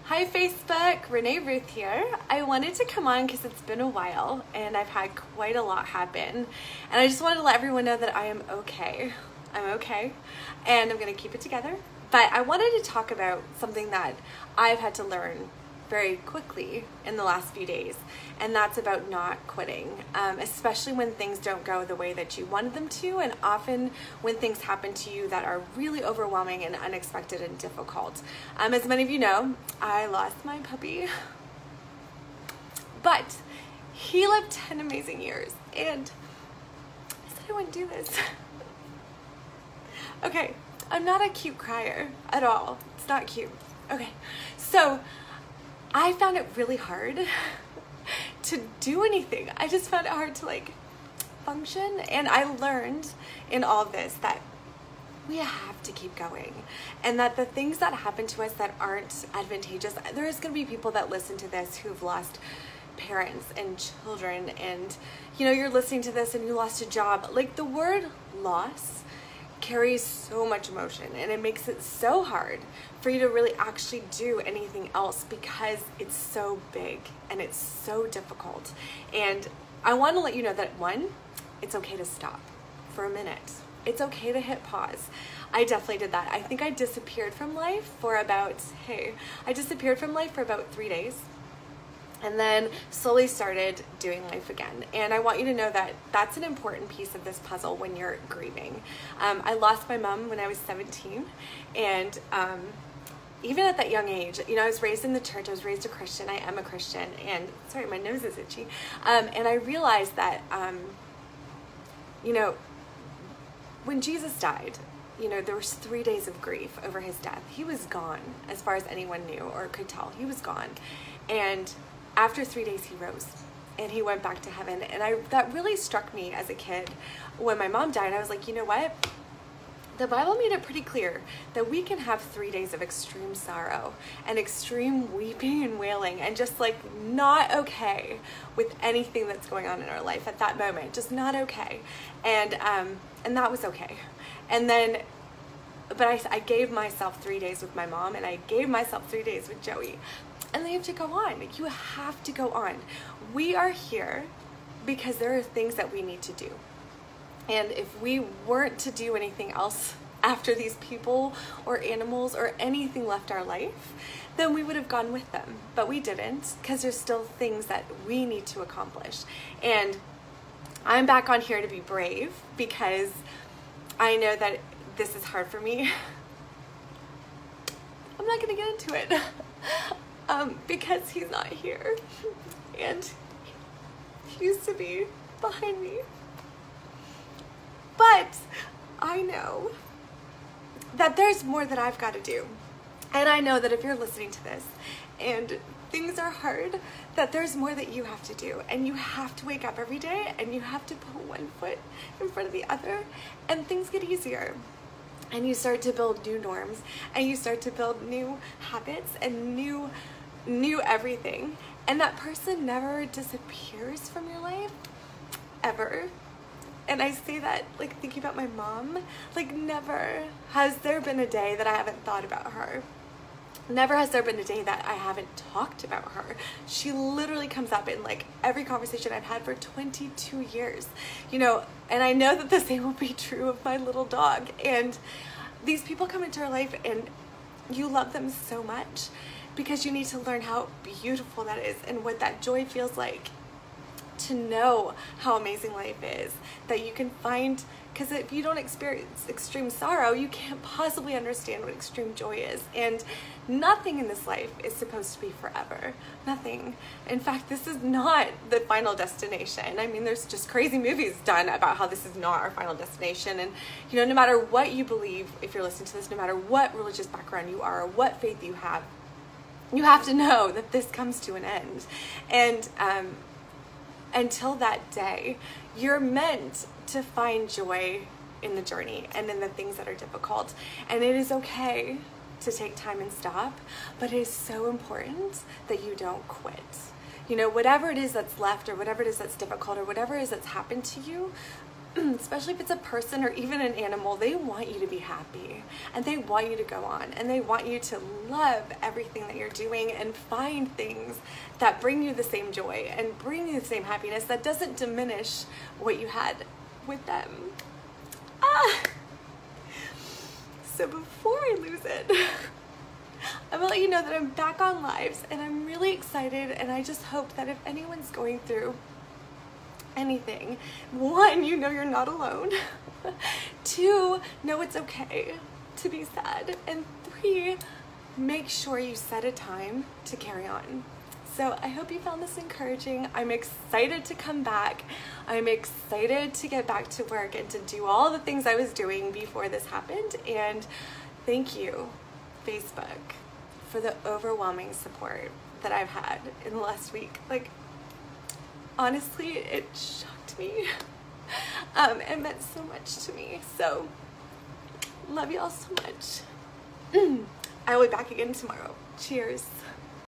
Hi Facebook, Renee Ruth here. I wanted to come on because it's been a while and I've had quite a lot happen, and I just wanted to let everyone know that I am okay. I'm okay and I'm gonna keep it together. But I wanted to talk about something that I've had to learn very quickly in the last few days, and that's about not quitting, especially when things don't go the way that you wanted them to, and often when things happen to you that are really overwhelming and unexpected and difficult. As many of you know, I lost my puppy, but he lived 10 amazing years, and I said I wouldn't do this. Okay, I'm not a cute crier at all. It's not cute. Okay, so I found it really hard to do anything. I just found it hard to function, and I learned in all of this that we have to keep going, and that the things that happen to us that aren't advantageous, there is going to be people that listen to this who've lost parents and children, and you're listening to this and you lost a job. Like, the word loss carries so much emotion, and it makes it so hard for you to really actually do anything else because it's so big and it's so difficult. And I want to let you know that, one, it's okay to stop for a minute. It's okay to hit pause. I definitely did that. I think I disappeared from life for about 3 days. And then slowly started doing life again. And I want you to know that that's an important piece of this puzzle when you're grieving. I lost my mom when I was 17. And even at that young age, I was raised in the church. I was raised a Christian. I am a Christian. And sorry, my nose is itchy. And I realized that, when Jesus died, there was 3 days of grief over his death. He was gone, as far as anyone knew or could tell. He was gone. And after 3 days, he rose and he went back to heaven. And that really struck me as a kid. When my mom died, I was like, you know what? The Bible made it pretty clear that we can have 3 days of extreme sorrow and extreme weeping and wailing, and just not okay with anything that's going on in our life at that moment, just not okay. And that was okay. And then, but I gave myself 3 days with my mom, and I gave myself 3 days with Joey. And they have to go on. You have to go on. We are here because there are things that we need to do. And if we weren't to do anything else after these people or animals or anything left our life, then we would have gone with them. But we didn't, because there's still things that we need to accomplish. And I'm back on here to be brave, because I know that this is hard for me. I'm not going to get into it. Because he's not here, and he used to be behind me. But I know that there's more that I've got to do. And I know that if you're listening to this and things are hard, that there's more that you have to do. And you have to wake up every day, and you have to put one foot in front of the other, and things get easier. And you start to build new norms, and you start to build new habits and new everything. And that person never disappears from your life, ever. And I say that thinking about my mom, never has there been a day that I haven't thought about her. Never has there been a day that I haven't talked about her. She literally comes up in every conversation I've had for 22 years, and I know that the same will be true of my little dog. And these people come into our life, and you love them so much, because you need to learn how beautiful that is and what that joy feels like, to know how amazing life is, that you can find. Because if you don't experience extreme sorrow, you can't possibly understand what extreme joy is. And nothing in this life is supposed to be forever. Nothing. In fact, this is not the final destination. I mean, there's just crazy movies done about how this is not our final destination. And, no matter what you believe, if you're listening to this, no matter what religious background you are or what faith you have to know that this comes to an end. And until that day, you're meant to find joy in the journey and in the things that are difficult. And it is okay to take time and stop, but it is so important that you don't quit. Whatever it is that's left, or whatever it is that's difficult, or whatever it is that's happened to you, especially if it's a person or even an animal, they want you to be happy and they want you to go on and they want you to love everything that you're doing and find things that bring you the same joy and bring you the same happiness that doesn't diminish what you had with them. So before I lose it, I'm gonna let you know that I'm back on lives and I'm really excited, and I just hope that if anyone's going through anything, 1, you know you're not alone. 2, know it's okay to be sad. And 3, make sure you set a time to carry on. So I hope you found this encouraging. I'm excited to come back. I'm excited to get back to work and to do all the things I was doing before this happened. And thank you, Facebook, for the overwhelming support that I've had in the last week. Like, honestly, it shocked me. It meant so much to me. So, love you all so much. I will be back again tomorrow. Cheers.